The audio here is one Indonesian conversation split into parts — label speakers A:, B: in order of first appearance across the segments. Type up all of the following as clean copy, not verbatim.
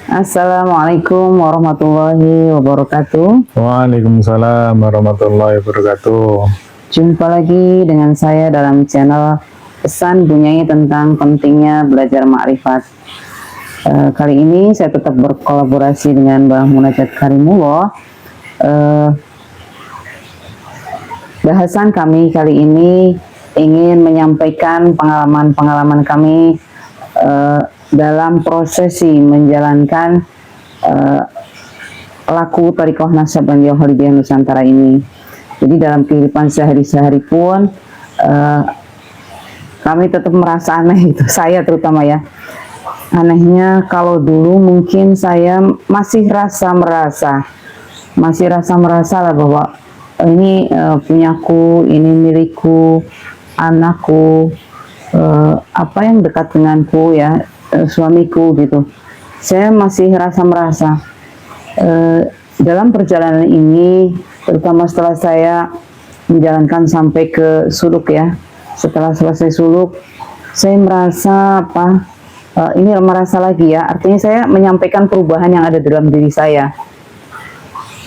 A: Assalamualaikum warahmatullahi wabarakatuh.
B: Waalaikumsalam warahmatullahi wabarakatuh.
A: Jumpa lagi dengan saya dalam channel Pesan Bunyai tentang pentingnya belajar ma'rifat. Kali ini saya tetap berkolaborasi dengan Mbah Munajat Karimullah. Bahasan kami kali ini ingin menyampaikan pengalaman-pengalaman kami dalam prosesi menjalankan laku Thariqah Naqsabandiyah Khalidiyah Nusantara ini. Jadi dalam kehidupan sehari-hari pun kami tetap merasa aneh itu, saya terutama ya. Anehnya kalau dulu mungkin saya masih rasa merasa lah bahwa ini punyaku, ini milikku, anakku, apa yang dekat denganku ya, suamiku gitu. Saya masih merasa dalam perjalanan ini, terutama setelah saya menjalankan sampai ke suluk ya. Setelah selesai suluk, saya merasa ini merasa lagi ya. Artinya saya menyampaikan perubahan yang ada dalam diri saya.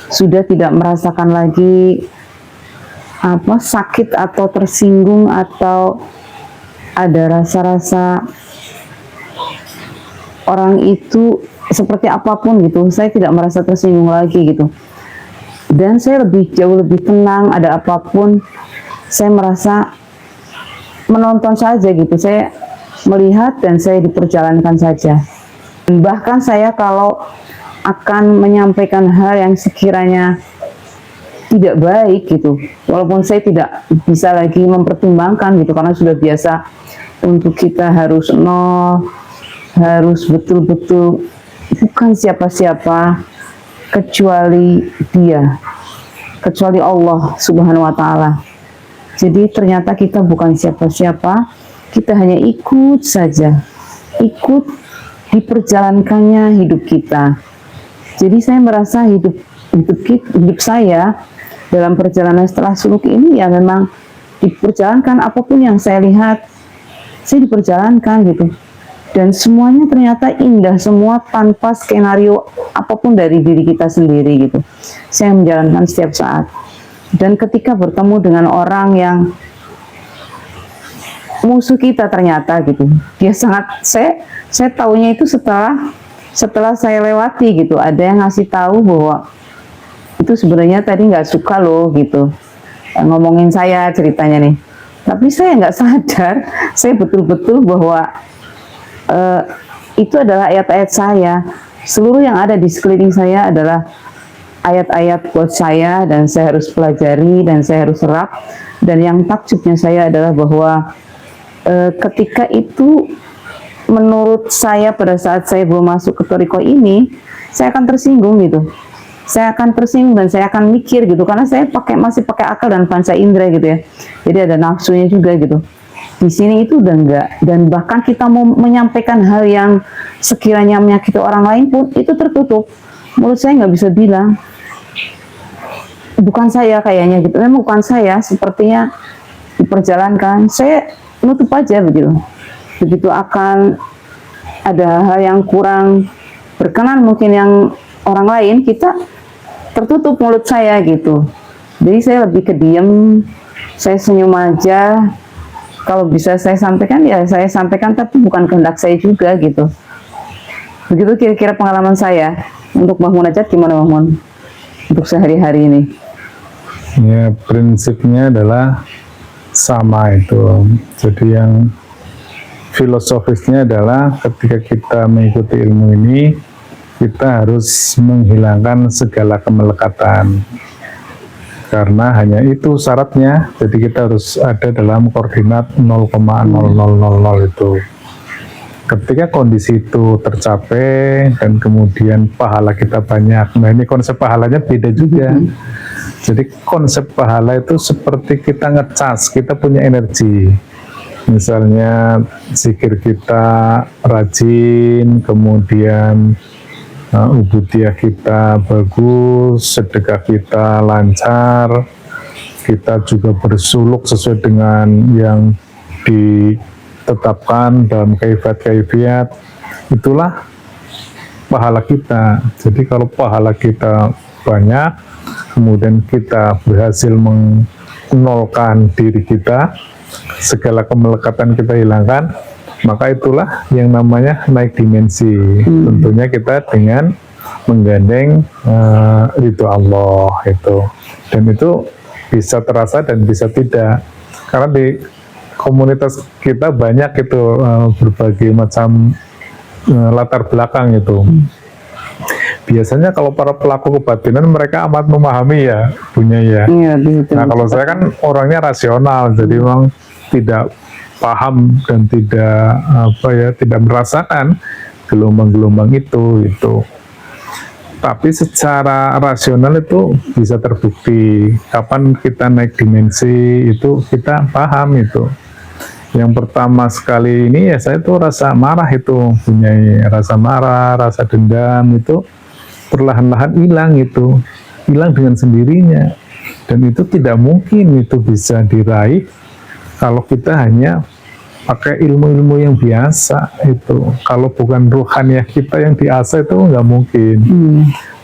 A: Sudah tidak merasakan lagi sakit atau tersinggung atau ada rasa-rasa orang itu seperti apapun gitu. Saya tidak merasa tersinggung lagi gitu. Dan saya jauh lebih tenang, ada apapun saya merasa menonton saja gitu. Saya melihat dan saya diperjalankan saja. Bahkan saya kalau akan menyampaikan hal yang sekiranya tidak baik gitu, walaupun saya tidak bisa lagi mempertimbangkan gitu, karena sudah biasa untuk kita harus harus betul-betul bukan siapa-siapa kecuali Dia, kecuali Allah Subhanahu wa Ta'ala. Jadi ternyata kita bukan siapa-siapa, kita hanya ikut saja, ikut diperjalankannya hidup kita. Jadi saya merasa hidup saya dalam perjalanan setelah suluk ini ya memang diperjalankan, apapun yang saya lihat, saya diperjalankan gitu. Dan semuanya ternyata indah semua tanpa skenario apapun dari diri kita sendiri gitu. Saya menjalankan setiap saat. Dan ketika bertemu dengan orang yang musuh kita ternyata gitu, dia sangat, saya tahunya itu setelah saya lewati gitu, ada yang ngasih tahu bahwa itu sebenarnya tadi nggak suka loh gitu, ngomongin saya ceritanya nih. Tapi saya nggak sadar, saya betul-betul bahwa itu adalah ayat-ayat saya. Seluruh yang ada di sekeliling saya adalah ayat-ayat buat saya, dan saya harus pelajari dan saya harus serap. Dan yang takjubnya saya adalah bahwa ketika itu menurut saya pada saat saya belum masuk ke Thariqah ini, saya akan tersinggung gitu. Saya akan tersinggung dan saya akan mikir gitu, karena saya masih pakai akal dan panca indera gitu ya. Jadi ada nafsunya juga gitu. Di sini itu udah enggak, dan bahkan kita mau menyampaikan hal yang sekiranya menyakiti orang lain pun itu tertutup. Mulut saya nggak bisa bilang, bukan saya kayaknya gitu. Memang bukan saya, sepertinya diperjalankan. Saya nutup aja begitu. Begitu akan ada hal yang kurang berkenan mungkin yang orang lain, kita tertutup mulut saya gitu. Jadi saya lebih ke diem, saya senyum aja. Kalau bisa saya sampaikan ya saya sampaikan, tapi bukan kehendak saya juga gitu. Begitu kira-kira pengalaman saya. Untuk Mbah Munajat gimana Mbah Mun? Untuk sehari-hari ini?
B: Ya, prinsipnya adalah sama itu. Jadi yang filosofisnya adalah ketika kita mengikuti ilmu ini, kita harus menghilangkan segala kemelekatan. Karena hanya itu syaratnya, jadi kita harus ada dalam koordinat 0,0000 itu. Ketika kondisi itu tercapai dan kemudian pahala kita banyak, nah ini konsep pahalanya beda juga. Jadi konsep pahala itu seperti kita ngecas, kita punya energi. Misalnya zikir kita rajin, kemudian ubudiyah kita bagus, sedekah kita lancar, kita juga bersuluk sesuai dengan yang ditetapkan dalam kaifiat-kaifiat. Itulah pahala kita. Jadi kalau pahala kita banyak, kemudian kita berhasil menolkan diri kita, segala kemelekatan kita hilangkan, maka itulah yang namanya naik dimensi. Tentunya kita dengan menggandeng ridho Allah itu, dan itu bisa terasa dan bisa tidak, karena di komunitas kita banyak itu berbagai macam latar belakang itu. Biasanya kalau para pelaku kebatinan mereka amat memahami ya, punya ya.
A: Iya,
B: Nah kalau saya kan orangnya rasional, jadi memang tidak paham dan tidak merasakan gelombang-gelombang itu. Tapi secara rasional itu bisa terbukti. Kapan kita naik dimensi itu kita paham itu. Yang pertama sekali ini ya saya tuh rasa marah itu, punya rasa marah, rasa dendam itu perlahan-lahan hilang itu, hilang dengan sendirinya. Dan itu tidak mungkin itu bisa diraih kalau kita hanya pakai ilmu-ilmu yang biasa itu. Kalau bukan ruhaniyah kita yang diasah itu nggak mungkin.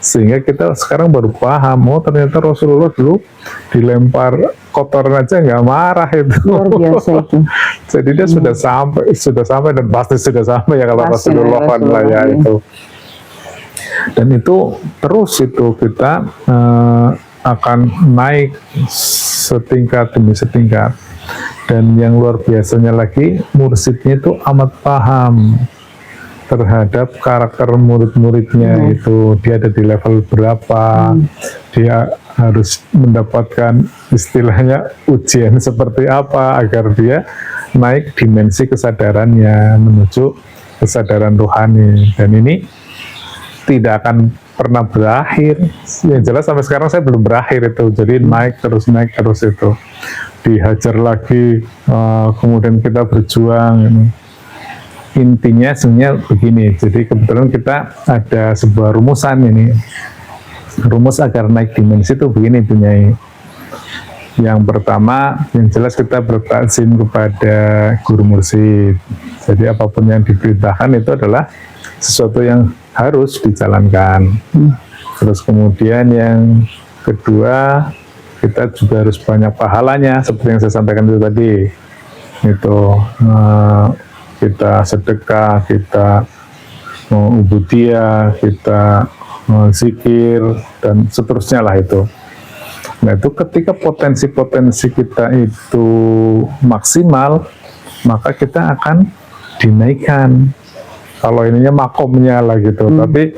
B: Sehingga kita sekarang baru paham, oh ternyata Rasulullah dulu dilempar kotoran aja nggak marah itu.
A: Luar biasa itu.
B: Jadi dia sudah sampai dan pasti sudah sampai ya kalau
A: Pasti,
B: Rasulullah ya
A: iya.
B: itu. Dan itu terus itu kita akan naik setingkat demi setingkat. Dan yang luar biasanya lagi, mursidnya itu amat paham terhadap karakter murid-muridnya itu, dia ada di level berapa, dia harus mendapatkan istilahnya ujian seperti apa agar dia naik dimensi kesadarannya menuju kesadaran rohani. Dan ini tidak akan pernah berakhir. Yang jelas sampai sekarang saya belum berakhir itu, jadi naik terus itu, dihajar lagi, kemudian kita berjuang. Intinya sebenarnya begini, jadi kebetulan kita ada sebuah rumusan ini, rumus agar naik dimensi itu begini punya. Yang pertama, yang jelas kita bertakzim kepada guru mursyid. Jadi apapun yang diberitakan itu adalah sesuatu yang harus dijalankan. Terus kemudian yang kedua, kita juga harus banyak pahalanya, seperti yang saya sampaikan itu tadi. Itu kita sedekah, kita ubudiyah, kita zikir, dan seterusnya lah itu. Nah itu ketika potensi-potensi kita itu maksimal, maka kita akan dinaikkan. Kalau ininya makomnya lah gitu, tapi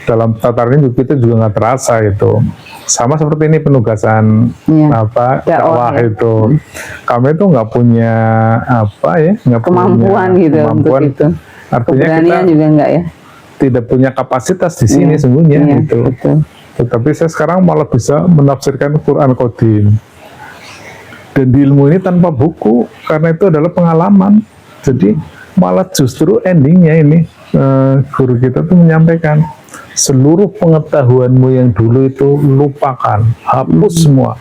B: dalam tataran ini kita juga nggak terasa itu. Sama seperti ini penugasan dakwah
A: ya.
B: itu, kami itu nggak punya nggak
A: Kemampuan
B: punya
A: gitu
B: kemampuan.
A: untuk itu.
B: Artinya kita
A: Keberanian juga enggak ya?
B: tidak punya kapasitas di sini sungguhnya gitu.
A: Betul.
B: Tetapi saya sekarang malah bisa menafsirkan Quran Qadim. Dan di ilmu ini tanpa buku, karena itu adalah pengalaman. Jadi malah justru endingnya ini guru kita tuh menyampaikan, seluruh pengetahuanmu yang dulu itu lupakan, hapus semua,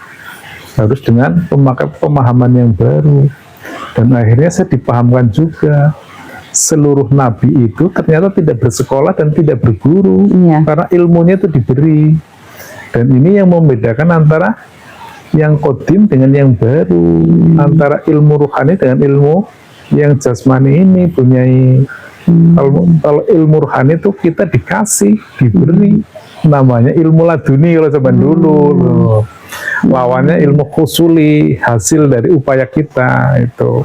B: harus dengan memakai pemahaman yang baru. Dan akhirnya saya dipahamkan juga, seluruh nabi itu ternyata tidak bersekolah dan tidak berguru, karena ilmunya itu diberi. Dan ini yang membedakan antara yang kodim dengan yang baru, antara ilmu ruhani dengan ilmu yang jasmani ini punyai. Kalau ilmu ruhani itu kita dikasih, diberi, namanya ilmu laduni kalau zaman dulu loh. Lawannya ilmu khusuli, hasil dari upaya kita itu.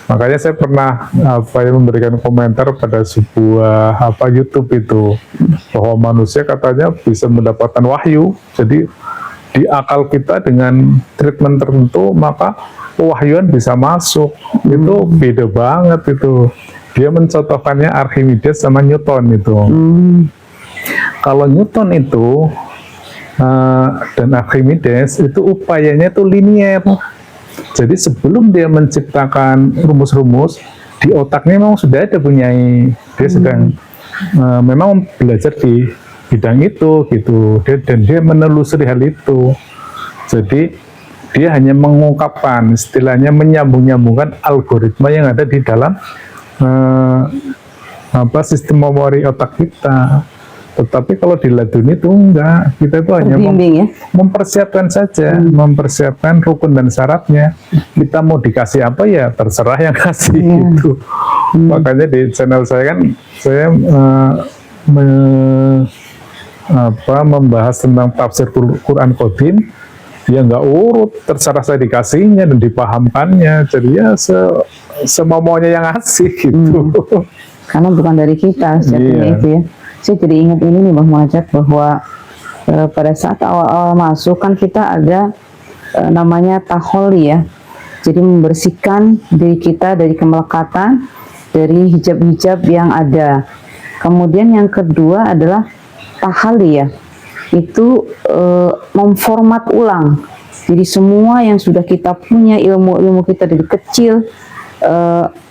B: Makanya saya pernah memberikan komentar pada sebuah YouTube itu, bahwa manusia katanya bisa mendapatkan wahyu. Jadi di akal kita dengan treatment tertentu maka pewahyuan bisa masuk. Itu beda banget itu. Dia mencontohkannya Archimedes sama Newton itu. Kalau Newton itu dan Archimedes itu upayanya itu linier. Jadi sebelum dia menciptakan rumus-rumus, di otaknya memang sudah ada punyai, dia sedang memang belajar di bidang itu gitu, dan dia menelusuri hal itu. Jadi dia hanya mengungkapkan, istilahnya menyambung-nyambungkan algoritma yang ada di dalam sistem memori otak kita. Tetapi kalau di laduni itu enggak, kita itu hanya
A: Terbimbing ya.
B: mempersiapkan saja, mempersiapkan rukun dan syaratnya. Kita mau dikasih apa ya terserah yang kasih gitu. Makanya di channel saya kan saya membahas tentang tafsir Quran Qadim. Ya nggak urut, terserah saya dikasihnya dan dipahamkannya. Jadi ya semaunya yang ngasih gitu.
A: Karena bukan dari kita sejatinya
B: Iya.
A: itu ya. Saya jadi ingat ini nih Bang Muhammad, bahwa pada saat awal-awal masuk kan kita ada namanya taholi ya. Jadi membersihkan diri kita dari kemelekatan, dari hijab-hijab yang ada. Kemudian yang kedua adalah tahali ya. Itu memformat ulang. Jadi semua yang sudah kita punya, ilmu-ilmu kita dari kecil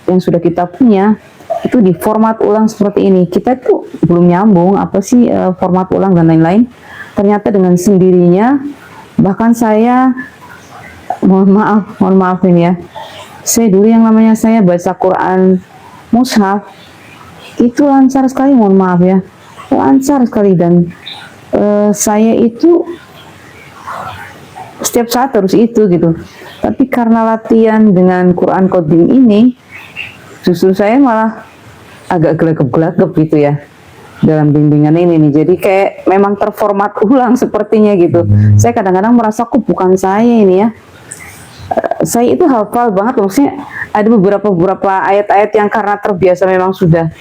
A: yang sudah kita punya itu diformat ulang seperti ini. Kita tuh belum nyambung apa sih format ulang dan lain-lain. Ternyata dengan sendirinya, bahkan saya mohon maaf ini ya, saya dulu yang namanya saya baca Quran mushaf itu lancar sekali, mohon maaf ya, lancar sekali. Dan saya itu setiap saat harus itu gitu. Tapi karena latihan dengan Quran Qadim ini, justru saya malah agak gelagap-gelagap gitu ya dalam bimbingan ini nih. Jadi kayak memang terformat ulang sepertinya gitu. Saya kadang-kadang merasa kok bukan saya ini ya. Saya itu hafal banget, maksudnya ada beberapa ayat-ayat yang karena terbiasa memang sudah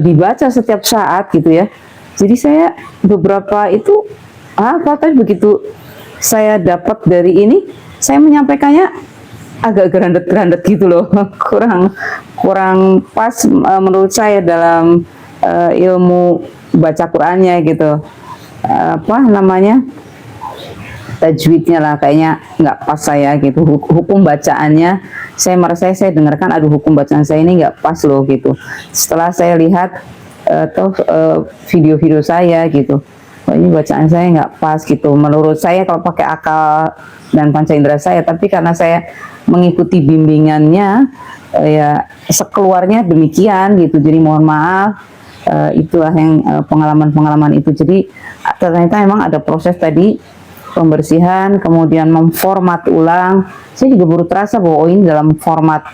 A: dibaca setiap saat gitu ya. Jadi saya beberapa itu hafal, tapi begitu saya dapat dari ini, saya menyampaikannya agak gerandet-gerandet gitu loh. kurang pas menurut saya dalam ilmu baca Qurannya gitu. Apa namanya? Tajwidnya lah kayaknya nggak pas saya gitu. Hukum bacaannya saya merasa saya dengarkan, aduh hukum bacaan saya ini nggak pas loh gitu. Setelah saya lihat video-video saya gitu, oh, ini bacaan saya nggak pas gitu. Menurut saya kalau pakai akal dan panca indera saya, tapi karena saya mengikuti bimbingannya ya sekeluarnya demikian gitu. Jadi mohon maaf, itulah yang pengalaman-pengalaman itu. Jadi ternyata memang ada proses tadi pembersihan, kemudian memformat ulang. Saya juga baru terasa bahwa ini dalam format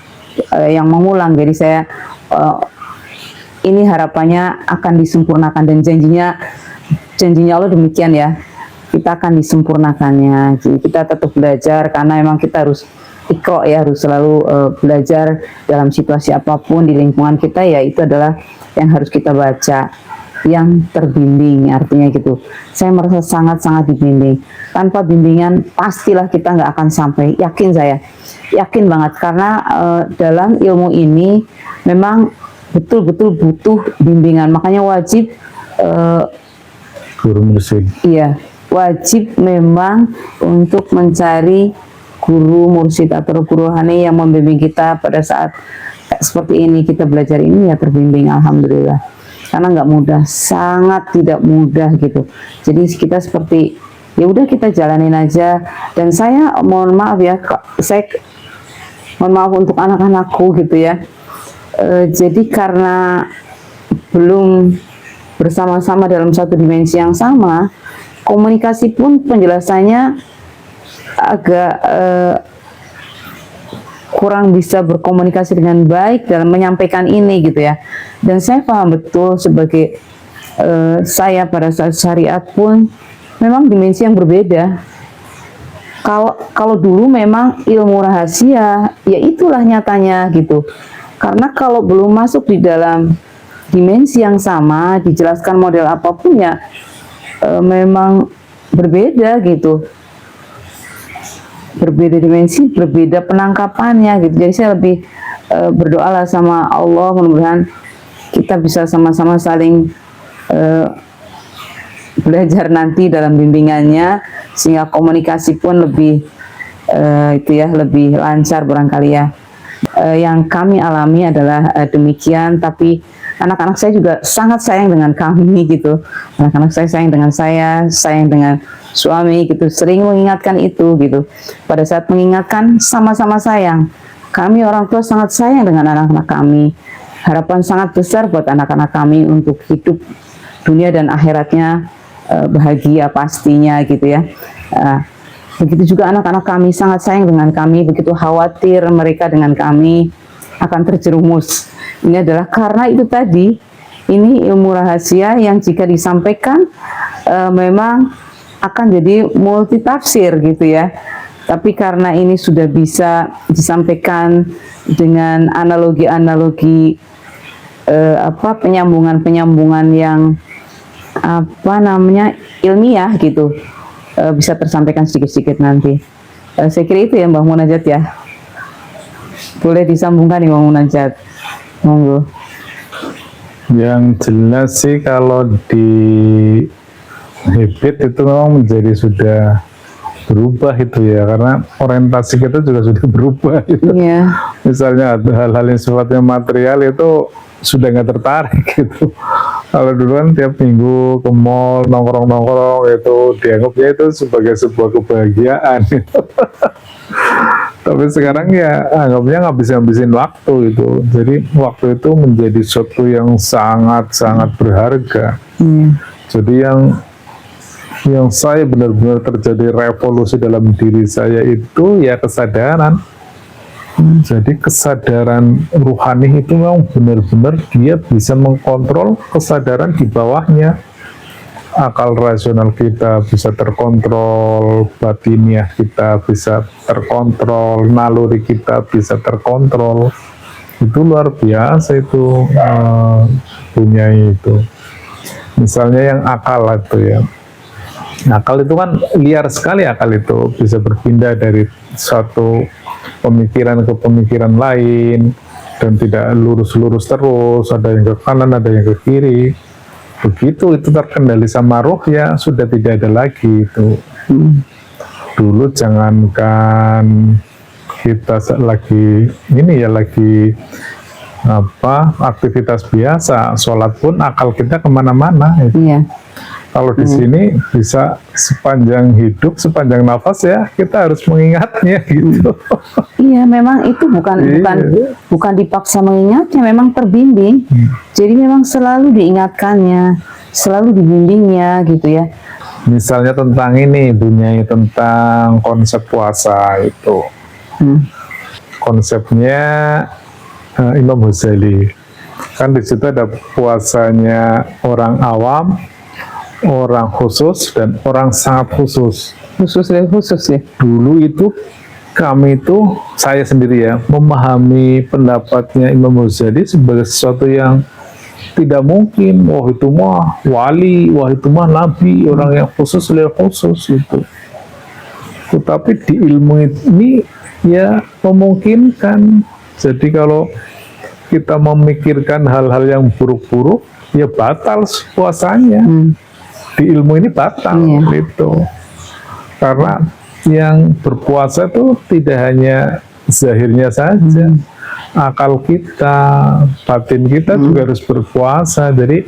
A: yang mengulang. Jadi saya ini harapannya akan disempurnakan, dan janjinya Allah demikian ya. Kita akan disempurnakannya. Jadi kita tetap belajar karena memang kita harus ikro ya, harus selalu belajar dalam situasi apapun di lingkungan kita ya. Itu adalah yang harus kita baca, yang terbimbing artinya gitu. Saya merasa sangat-sangat dibimbing. Tanpa bimbingan pastilah kita nggak akan sampai, yakin saya, yakin banget, karena dalam ilmu ini memang betul-betul butuh bimbingan. Makanya wajib
B: Guru mursyid.
A: iya, wajib memang untuk mencari guru mursyid atau guru rohani yang membimbing kita pada saat seperti ini. Kita belajar ini ya terbimbing, alhamdulillah. Karena nggak mudah, sangat tidak mudah gitu. Jadi kita seperti ya udah kita jalanin aja. Dan saya mohon maaf ya, saya mohon maaf untuk anak-anakku gitu ya. Jadi karena belum bersama-sama dalam satu dimensi yang sama, komunikasi pun penjelasannya agak kurang bisa berkomunikasi dengan baik dalam menyampaikan ini gitu ya. Dan saya paham betul sebagai saya pada saat syariat pun memang dimensi yang berbeda. Kalau dulu memang ilmu rahasia, ya itulah nyatanya gitu. Karena kalau belum masuk di dalam dimensi yang sama, dijelaskan model apapun ya memang berbeda gitu. Berbeda dimensi, berbeda penangkapannya gitu. Jadi saya lebih berdoalah sama Allah, mudah-mudahan kita bisa sama-sama saling belajar nanti dalam bimbingannya, sehingga komunikasi pun lebih itu ya, lebih lancar barangkali ya. Yang kami alami adalah demikian, tapi anak-anak saya juga sangat sayang dengan kami gitu. Anak-anak saya sayang dengan saya, sayang dengan suami gitu, sering mengingatkan itu gitu. Pada saat mengingatkan sama-sama sayang. Kami orang tua sangat sayang dengan anak-anak kami. Harapan sangat besar buat anak-anak kami untuk hidup dunia dan akhiratnya bahagia pastinya gitu ya. Begitu juga anak-anak kami sangat sayang dengan kami, begitu khawatir mereka dengan kami akan terjerumus. Ini adalah karena itu tadi, ini ilmu rahasia yang jika disampaikan memang akan jadi multitafsir gitu ya. Tapi karena ini sudah bisa disampaikan dengan analogi-analogi penyambungan-penyambungan yang ilmiah gitu, bisa tersampaikan sedikit-sedikit nanti. Saya kira itu ya Mbak Munajat ya. Boleh disambungkan nih Mbak Munajat. Monggo.
B: Yang jelas sih kalau di habit itu memang menjadi sudah berubah itu ya, karena orientasi kita juga sudah berubah gitu.
A: Iya.
B: Misalnya hal-hal yang sifatnya material itu sudah nggak tertarik gitu. Kalau dulu kan tiap minggu ke mall nongkrong-nongkrong itu dianggapnya itu sebagai sebuah kebahagiaan gitu. Tapi sekarang ya anggapnya ngabisin waktu itu. Jadi waktu itu menjadi sesuatu yang sangat-sangat berharga. Jadi yang saya benar-benar terjadi revolusi dalam diri saya itu ya kesadaran. Jadi kesadaran ruhani itu memang benar-benar dia bisa mengkontrol kesadaran di bawahnya. Akal rasional kita bisa terkontrol, batiniah kita bisa terkontrol, naluri kita bisa terkontrol. Itu luar biasa itu punya itu. Misalnya yang akal itu ya. Akal itu kan liar sekali, akal itu bisa berpindah dari satu pemikiran ke pemikiran lain dan tidak lurus-lurus terus, ada yang ke kanan, ada yang ke kiri. Begitu itu terkendali sama roh ya sudah tidak ada lagi itu. Dulu jangankan kita lagi aktivitas biasa, sholat pun akal kita kemana-mana.
A: Iya.
B: Kalau di sini bisa sepanjang hidup, sepanjang nafas ya kita harus mengingatnya gitu.
A: Iya, memang itu bukan dipaksa mengingatnya, memang terbimbing. Jadi memang selalu diingatkannya, selalu dibimbingnya gitu ya.
B: Misalnya tentang ini, Bunyai, tentang konsep puasa itu. Konsepnya Imam Ghazali. Kan di situ ada puasanya orang awam, orang khusus, dan orang sangat khusus.
A: Khusus ya.
B: Dulu itu kami itu, saya sendiri ya, memahami pendapatnya Imam Ghazali sebagai sesuatu yang tidak mungkin. Wah itu mah wali, wah itu mah nabi, orang yang khusus itu. Tetapi di ilmu ini ya memungkinkan. Jadi kalau kita memikirkan hal-hal yang buruk-buruk, ya batal puasanya. Di ilmu ini batal gitu. Karena yang berpuasa itu tidak hanya zahirnya saja, akal kita, batin kita juga harus berpuasa. Jadi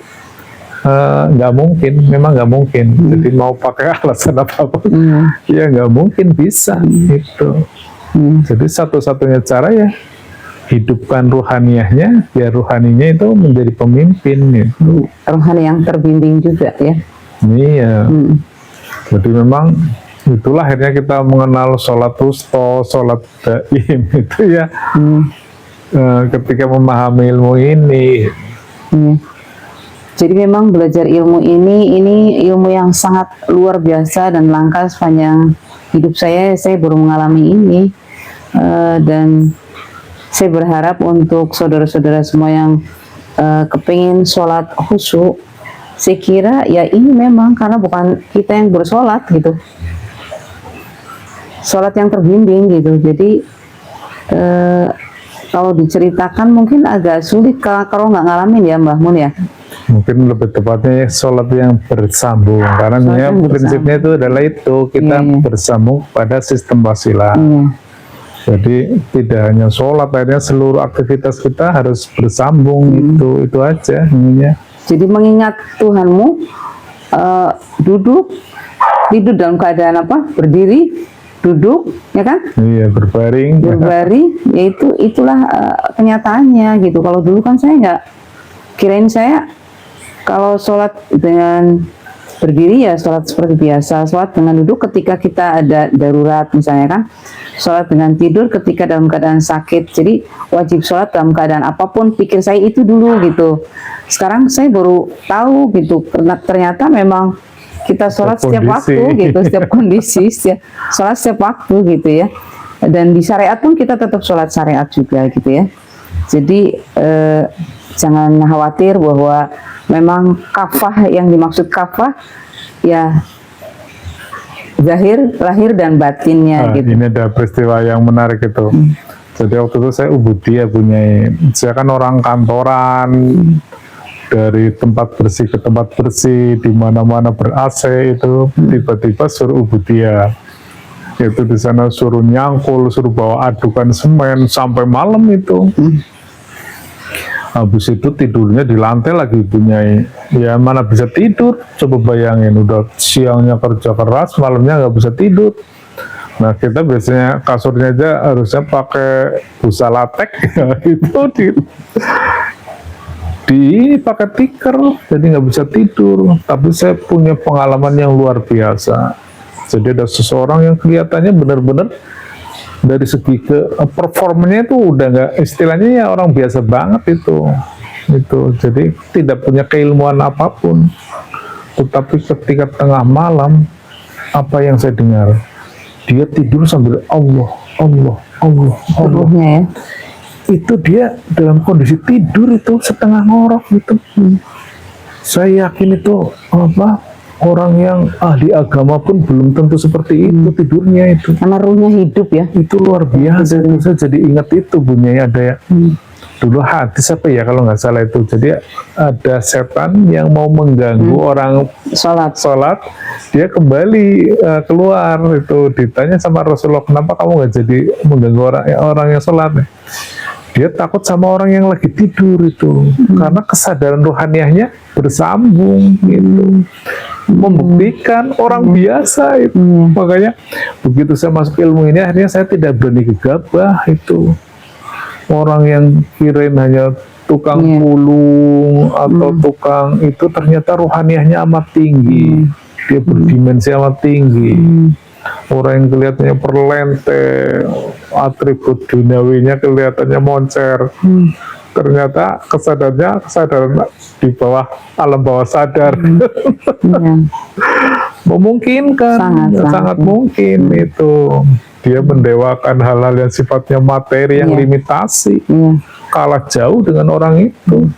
B: nggak mungkin, memang nggak mungkin. Jadi mau pakai alasan apapun, ya nggak mungkin bisa gitu. Jadi satu-satunya cara ya hidupkan ruhaniyahnya, biar ruhaninya itu menjadi pemimpin gitu.
A: Rohani yang terbimbing juga ya.
B: Iya. Jadi memang itulah akhirnya kita mengenal sholat wusta, sholat daim itu ya. Ketika memahami ilmu ini.
A: Jadi memang belajar ilmu ini ilmu yang sangat luar biasa dan langka sepanjang hidup saya baru mengalami ini. Dan saya berharap untuk saudara-saudara semua yang kepingin sholat khusyuk, saya kira ya ini memang karena bukan kita yang bersolat gitu, sholat yang terbimbing gitu. Jadi kalau diceritakan mungkin agak sulit kalau nggak ngalamin ya Mbah Mun ya.
B: Mungkin lebih tepatnya sholat yang bersambung, karena prinsipnya itu adalah itu kita bersambung pada sistem wasilah. Jadi tidak hanya sholat, akhirnya seluruh aktivitas kita harus bersambung. Itu aja ininya. Jadi
A: mengingat Tuhanmu, duduk, tidur dalam keadaan apa? Berdiri, duduk, ya kan?
B: Iya, berbaring.
A: Yaitu itulah kenyataannya gitu. Kalau dulu kan saya nggak, kirain saya Kalau sholat dengan berdiri ya sholat seperti biasa, sholat dengan duduk ketika kita ada darurat misalnya kan, sholat dengan tidur ketika dalam keadaan sakit. Jadi wajib sholat dalam keadaan apapun, pikir saya itu dulu gitu. Sekarang saya baru tahu gitu, karena ternyata memang kita sholat setiap
B: kondisi.
A: waktu gitu, setiap kondisi, sholat setiap waktu gitu ya. Dan di syariat pun kita tetap sholat syariat juga gitu ya. Jadi jangan khawatir bahwa memang kafah yang dimaksud kafah ya zahir, lahir dan batinnya
B: Nah,
A: gitu.
B: ini ada peristiwa yang menarik itu. Jadi waktu itu saya ubudiyah punya, saya kan orang kantoran, dari tempat bersih ke tempat bersih, di mana-mana ber-AC itu, tiba-tiba suruh ubudiyah. Itu di sana suruh nyangkul, suruh bawa adukan semen sampai malam itu. Habis itu tidurnya di lantai lagi punya, ya mana bisa tidur, coba bayangin udah siangnya kerja keras, malamnya nggak bisa tidur. Nah kita biasanya kasurnya aja harusnya pakai busa latek ya, itu di pakai tikar, jadi nggak bisa tidur. Tapi saya punya pengalaman yang luar biasa. Jadi ada seseorang yang kelihatannya benar-benar dari segi ke performanya itu udah nggak, istilahnya ya orang biasa banget itu. Jadi tidak punya keilmuan apapun. Tetapi ketika tengah malam, apa yang saya dengar? Dia tidur sambil Allah, Allah, Allah, Allah.
A: Tubuhnya ya.
B: Itu dia dalam kondisi tidur itu setengah ngorok gitu. Saya yakin itu orang yang ahli agama pun belum tentu seperti itu tidurnya itu.
A: Karena ruhnya hidup ya.
B: Itu luar biasa. Saya jadi ingat itu bunyinya ada ya. Dulu hadis apa ya kalau nggak salah itu. Jadi ada setan yang mau mengganggu orang sholat, dia kembali keluar itu. Ditanya sama Rasulullah, kenapa kamu nggak jadi mengganggu orang yang sholat? Dia takut sama orang yang lagi tidur itu, karena kesadaran rohaniahnya bersambung gitu, membuktikan orang biasa itu. Makanya begitu saya masuk ilmu ini, akhirnya saya tidak berani gegabah itu. Orang yang kirain hanya tukang pulung atau tukang itu, ternyata rohaniahnya amat tinggi, dia berdimensi amat tinggi. Orang yang kelihatannya perlente, atribut duniawinya kelihatannya moncer, ternyata kesadaran di bawah alam bawah sadar. Memungkinkan, sangat mungkin itu. Dia mendewakan hal-hal yang sifatnya materi yang limitasi, kalah jauh dengan orang itu.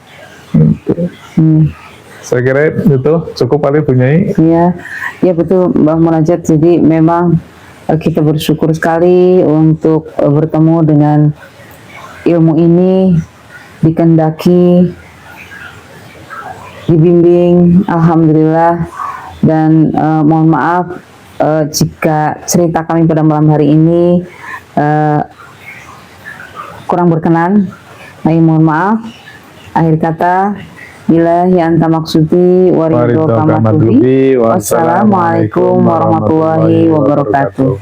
B: Saya kira itu cukup kali Bu Nyai.
A: Iya, ya betul Mbak Munajat. Jadi memang kita bersyukur sekali untuk bertemu dengan ilmu ini, dikendaki, dibimbing, alhamdulillah. Dan mohon maaf jika cerita kami pada malam hari ini kurang berkenan. Mohon maaf. Akhir kata, billahi anta maksudi waridho kamatubi. Wassalamualaikum warahmatullahi wabarakatuh.